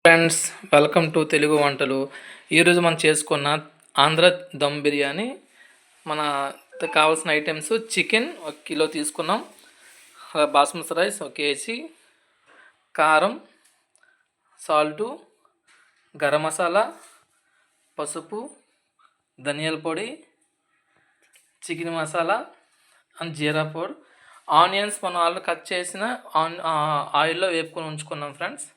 Friends, welcome to Telugu వంటలు. ఈరోజు మనం చేసుకున్న ఆంధ్ర దమ్ బిర్యానీ. మన కావాల్సిన ఐటమ్స్: చికెన్ 1 కిలో తీసుకున్నాం, బాస్మతి రైస్ 1 కేజీ, కారం, సాల్టు, గరం మసాలా, పసుపు, ధనియాల పొడి, చికెన్ మసాలా అండ్ జీరా పొడి. ఆనియన్స్ మనం ఆల్రెడీ కట్ చేసిన ఆయిల్లో వేపుకొని ఉంచుకున్నాం ఫ్రెండ్స్.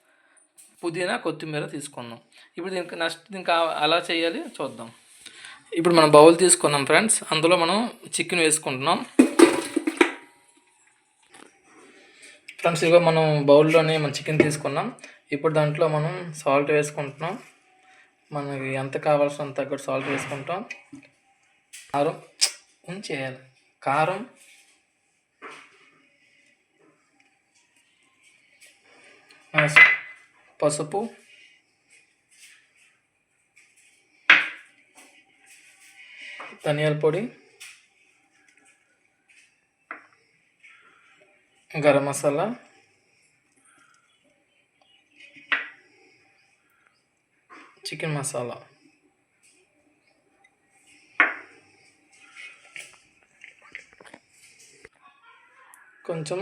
పుదీనా, కొత్తిమీర తీసుకుందాం. ఇప్పుడు దీనికి ఎలా చేయాలి చూద్దాం. ఇప్పుడు మనం బౌల్ తీసుకున్నాం ఫ్రెండ్స్, అందులో మనం చికెన్ వేసుకుంటున్నాం ఫ్రెండ్స్. ఇదిగో మనం బౌల్లోనే మనం చికెన్ తీసుకున్నాం. ఇప్పుడు దాంట్లో మనం సాల్ట్ వేసుకుంటున్నాం. మనకి ఎంత కావాల్సినంత తగ్గట్టు సాల్ట్ వేసుకుంటాం. కారం ఉంచేయాలి, కారం, పసుపు, ధనియాల పొడి, గరం మసాలా, చికెన్ మసాలా, కొంచెం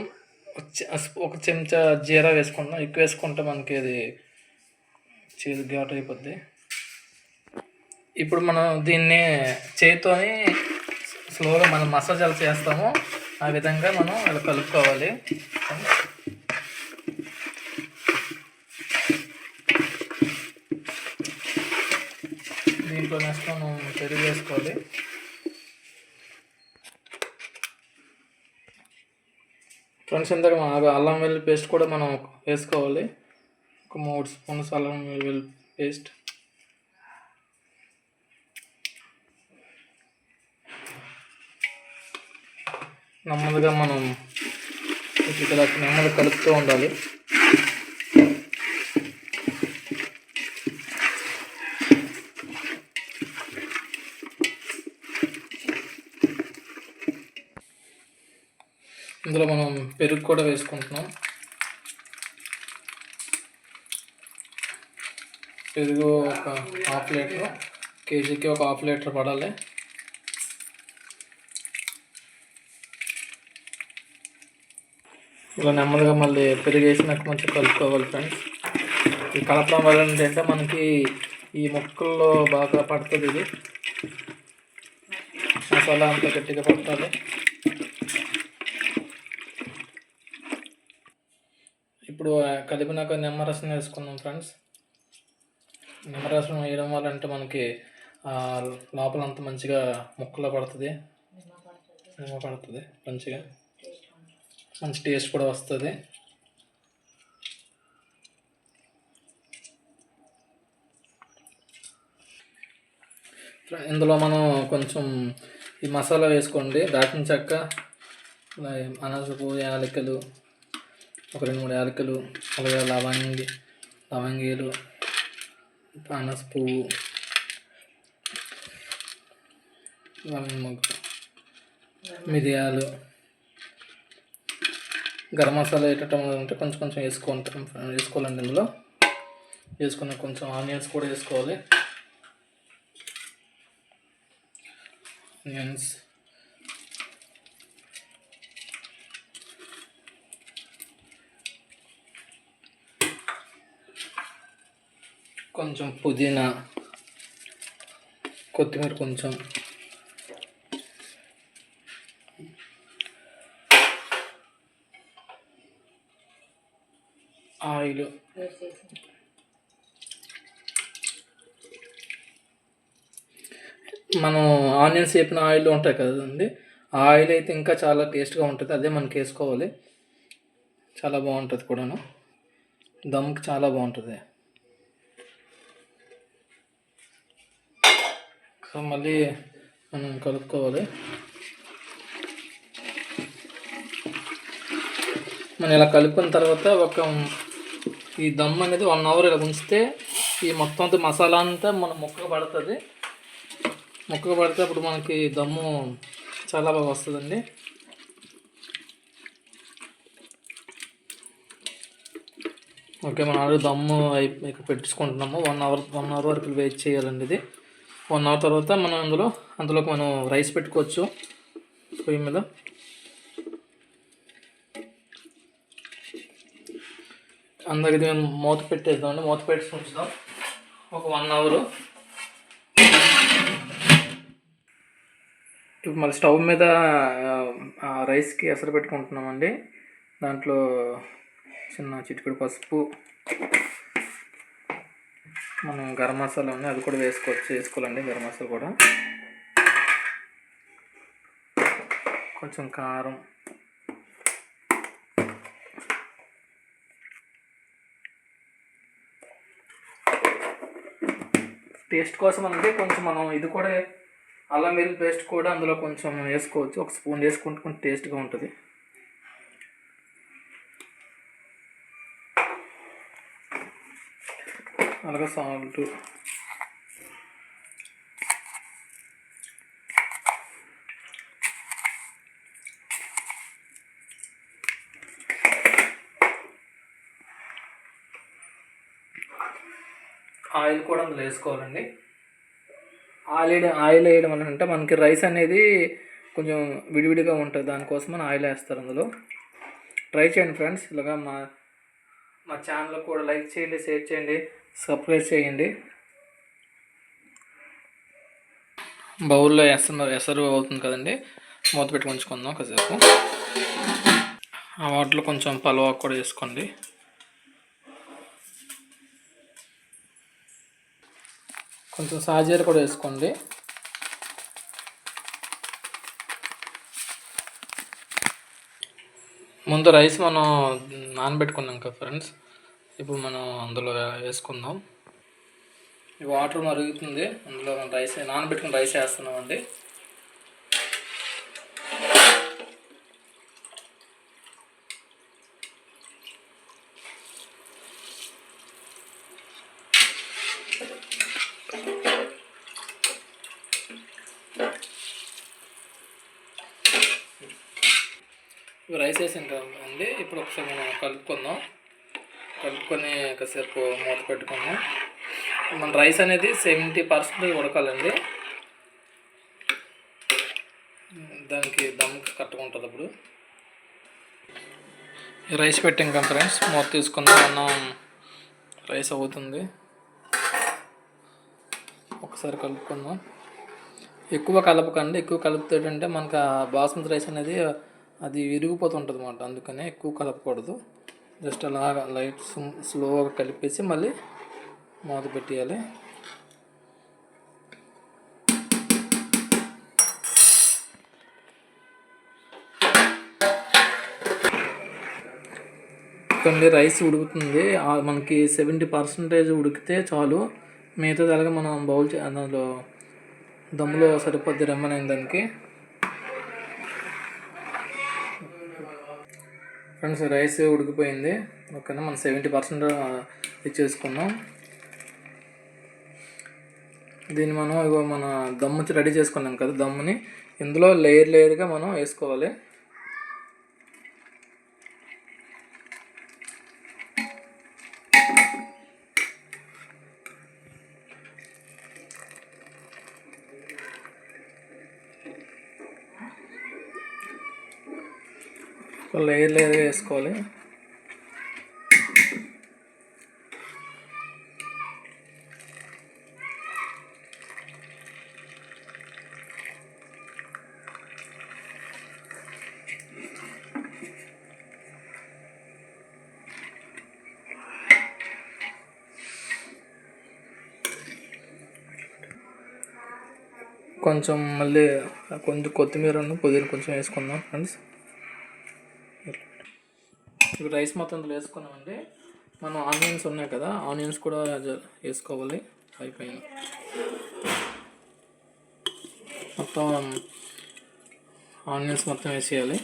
ఒక చెంచా జీరా వేసుకుంటాం. ఎక్కువ వేసుకుంటే మనకి అది చేదు ఘాటు అయిపోద్ది. ఇప్పుడు మనం దీన్ని చేతితోని స్లోగా మనం మసాజాలు చేస్తాము, ఆ విధంగా మనం ఇలా కలుపుకోవాలి. దీంట్లో నెక్స్ట్ మనం పెరుగు వేసుకోవాలి. ఫ్రెండ్స్, ఇందాక అల్లం వెల్లుల్లి పేస్ట్ కూడా మనం వేసుకోవాలి. ఒక 3 స్పూన్స్ అల్లం వెల్లుల్లి పేస్ట్. నెమ్మదిగా మనం ఇలా నెమ్మదిగా కలుపుతూ ఉండాలి. ఇందులో మనం పెరుగు కూడా వేసుకుంటున్నాం. పెరుగు ఒక 1/2 లీటర్, కేజీకి ఒక 1/2 లీటర్ పడాలి. ఇలా నెమ్మదిగా మళ్ళీ పెరుగు వేసినాక మంచిగా కలుపుకోవాలి ఫ్రెండ్స్. ఈ కలపడం వల్ల ఏంటంటే మనకి ఈ ముక్కల్లో బాగా పడుతుంది. ఇది మసాలా అంతా గట్టిగా పట్టాలి. ఇప్పుడు కలిపినాక నిమ్మరసం వేసుకున్నాం ఫ్రెండ్స్. నిమ్మరసం వేయడం వల్ల అంటే మనకి లోపలంతా మంచిగా ముక్కలో పడుతుంది, నిమ్మ పడుతుంది, మంచిగా మంచి టేస్ట్ కూడా వస్తుంది. ఇందులో మనం కొంచెం ఈ మసాలా వేసుకోండి. దాల్చిన చెక్క, అనాసపు, యాలకులు, ఒక 2-3 యాలకులు, అలాగే లవంగీలు, అనాస పువ్వు, మిరియాలు, గరం మసాలా వేయటం అంటే కొంచెం కొంచెం వేసుకోవాలండి. ఇందులో వేసుకున్న కొంచెం ఆనియన్స్ కూడా వేసుకోవాలి. ఆనియన్స్, కొంచెం పుదీనా, కొత్తిమీర, కొంచెం ఆయిల్, మనం ఆనియన్స్ వేపిన ఆయిల్ ఉంటాయి కదండి, ఆ ఆయిల్ అయితే ఇంకా చాలా టేస్ట్గా ఉంటుంది. అదే మనకి వేసుకోవాలి. చాలా బాగుంటుంది కూడాను, దమ్కి చాలా బాగుంటుంది. మళ్ళీ మనం కలుపుకోవాలి. మనం ఇలా కలుపుకున్న తర్వాత ఈ దమ్ అనేది 1 అవర్ ఇలా ఉంచితే ఈ మొత్తం అంతా మసాలా అంతా మన ముక్కకు పడుతుంది. ముక్కకు పడితే అప్పుడు మనకి దమ్ము చాలా బాగా వస్తుందండి. ఓకే, మనం ఆల్రెడీ దమ్ము ఇక్కడ పెట్టించుకుంటున్నాము. 1 అవర్ వరకు వెయిట్ చేయాలండి. ఇది 1 అవర్ తర్వాత మనం అందులోకి మనం రైస్ పెట్టుకోవచ్చు పొయ్యి మీద. అందరికి ఇది మేము మూత పెట్టేద్దామండి. మూత పెట్టి ఉంచుదాం ఒక 1 అవర్. ఇప్పుడు మళ్ళీ స్టవ్ మీద రైస్కి ఎసరు పెట్టుకుంటున్నామండి. దాంట్లో చిన్న చిటికెడు పసుపు, మనం గరం మసాలా ఉంది అది కూడా వేసుకోవాలండి. గరం మసాలా కూడా, కొంచెం కారం, టేస్ట్ కోసం అంటే కొంచెం మనం ఇది కూడా అల్లం వెల్లుల్లి పేస్ట్ కూడా అందులో కొంచెం వేసుకోవచ్చు. ఒక స్పూన్ వేసుకుంటే కొంచెం టేస్ట్గా ఉంటుంది. అలాగే సాల్ట్, ఆయిల్ కూడా అందులో వేసుకోవాలండి. ఆయిల్ వేయడం వల్ల అంటే మనకి రైస్ అనేది కొంచెం విడివిడిగా ఉంటుంది. దానికోసం మనం ఆయిల్ వేస్తారు అందులో. ట్రై చేయండి ఫ్రెండ్స్. ఇలాగా మా ఛానల్ కూడా లైక్ చేయండి, షేర్ చేయండి, సబ్స్క్రైబ్ చేయండి. బౌల్లో ఎసరు అవుతుంది కదండి, మూత పెట్టి ఉంచుకుందాం కాసేపు. ఆ వాటిలో కొంచెం పలావ్ కూడా వేసుకోండి. కొంచెం సాజీర కూడా వేసుకోండి. ముందు రైస్ మనం నానబెట్టుకున్నాం కదా ఫ్రెండ్స్, ఇప్పుడు మనం అందులో వేసుకుందాం. ఈ వాటర్ మరుగుతుంది, అందులో మనం నానబెట్టుకుని రైస్ వేస్తున్నామండి. రైస్ వేసాం కదండి, ఇప్పుడు ఒకసారి మనం కలుపుకొని కాసేపు మూత పెట్టుకుందాం. మన రైస్ అనేది 70% ఉడకాలండి. దానికి దమ్ కట్టుకుంటుంది. అప్పుడు రైస్ పెట్టాం కదా ఫ్రెండ్స్, మూత తీసుకుందాం. అన్నం రైస్ అవుతుంది, ఒకసారి కలుపుకుందాం. ఎక్కువ కలపకండి. ఎక్కువ కలుపుతుంటే మనకు బాస్మతి రైస్ అనేది అది విరిగిపోతుంటుంది అన్నమాట. అందుకనే ఎక్కువ కలపకూడదు. జస్ట్ అలాగా లైట్ స్లోగా కలిపేసి మళ్ళీ మూత పెట్టేయాలి. కొన్ని రైస్ ఉడుకుతుంది, మనకి 70% ఉడికితే చాలు. మిగతాది అలాగే మనం అందులో దమ్ములో సరిపోద్ది రమ్మనైన దానికి. ఫ్రెండ్స్, రైస్ ఉడికిపోయింది. ఓకేనా, మనం 70% ఇచ్చేసుకున్నాం. దీన్ని మనం మన దమ్ము రెడీ చేసుకున్నాం కదా, దమ్ముని ఇందులో లేయర్గా మనం వేసుకోవాలి. లేయర్గా వేసుకోవాలి. కొంచెం మళ్ళీ కొంచెం కొత్తిమీర పుదీనా కొంచెం వేసుకుందాం ఫ్రెండ్స్. ఇప్పుడు రైస్ మొత్తం అందులో వేసుకున్నామండి. మనం ఆనియన్స్ ఉన్నాయి కదా, ఆనియన్స్ కూడా వేసుకోవాలి. అయిపోయింది, మొత్తం ఆనియన్స్ మొత్తం వేసేయాలి.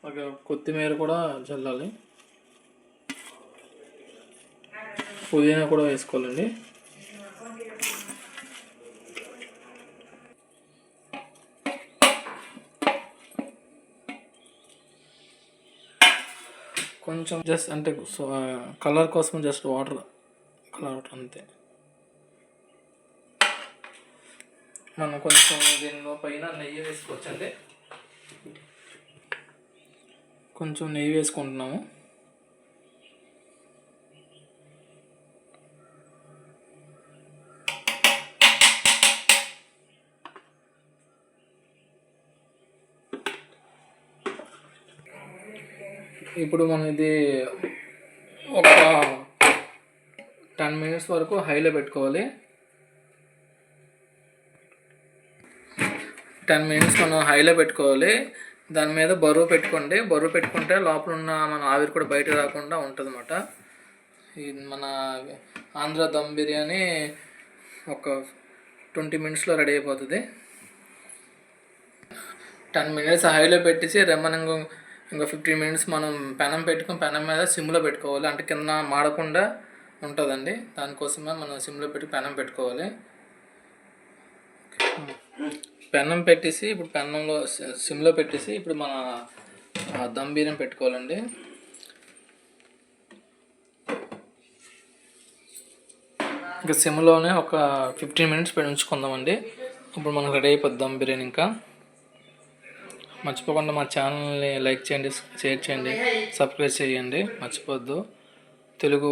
ఓకే, కొత్తిమీర కూడా చల్లాలి, పుదీనా కూడా వేసుకోవాలండి. కొంచెం జస్ట్ అంటే కలర్ కోసం జస్ట్ వాటర్ కలర్ అంతే. మనం కొంచెం దీనిలో పైన నెయ్యి వేసుకోవచ్చండి. కొంచెం నెయ్యి వేసుకుంటున్నాము. ఇప్పుడు మనం ఇది ఒక 10 minutes వరకు హైలో పెట్టుకోవాలి. 10 minutes మనం హైలో పెట్టుకోవాలి. దాని మీద బరువు పెట్టుకోండి. బరువు పెట్టుకుంటే లోపల ఉన్న మన ఆవిరి కూడా బయట రాకుండా ఉంటుంది అన్నమాట. ఇది మన ఆంధ్ర దమ్ బిర్యానీ ఒక 20 minutesలో రెడీ అయిపోతుంది. 10 minutes హైలో పెట్టేసి రెమ్మనంగా ఇంకా 15 minutes మనం పెనం పెట్టుకుని పెనం మీద సిమ్లో పెట్టుకోవాలి. అంటే కింద మాడకుండా ఉంటుందండి. దానికోసమే మనం సిమ్లో పెట్టి పెనం పెట్టుకోవాలి. పెనం పెట్టేసి ఇప్పుడు పెనంలో సిమ్లో పెట్టేసి ఇప్పుడు మన దమ్ బిర్యానీ పెట్టుకోవాలండి. ఇంకా సిమ్లోనే ఒక 15 minutes ఉంచుకుందామండి. ఇప్పుడు మనకు రెడీ అయిపోద్ది దమ్ బిర్యానీ. ఇంకా మర్చిపోకుండా మా ఛానల్ని లైక్ చేయండి, షేర్ చేయండి, సబ్స్క్రైబ్ చేయండి, మర్చిపోద్దు. తెలుగు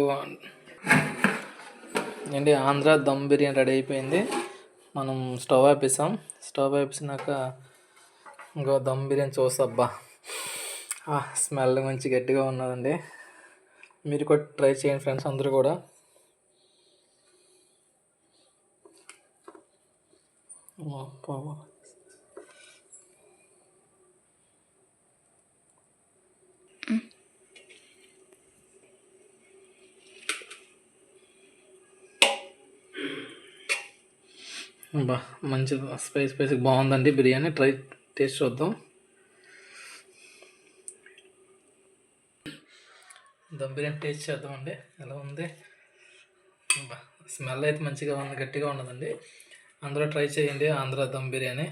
ఏంటి ఆంధ్ర దమ్ బిర్యానీ రెడీ అయిపోయింది. మనం స్టవ్ ఆపేసాం. స్టవ్ ఆపేసినాక ఇంకో దమ్ బిర్యానీ చూస్తాబ్బా, స్మెల్ మంచి గట్టిగా ఉన్నదండి. మీరు కూడా ట్రై చేయండి ఫ్రెండ్స్ అందరూ కూడా. బా మంచి స్పైసీ బాగుందండి బిర్యానీ. టేస్ట్ చూద్దాం. దమ్ బిర్యానీ టేస్ట్ చేద్దామండి ఎలా ఉంది. బా స్మెల్ అయితే మంచిగా ఉంది, గట్టిగా ఉన్నదండి. అందరూ ట్రై చేయండి ఆంధ్ర దమ్ బిర్యానీ.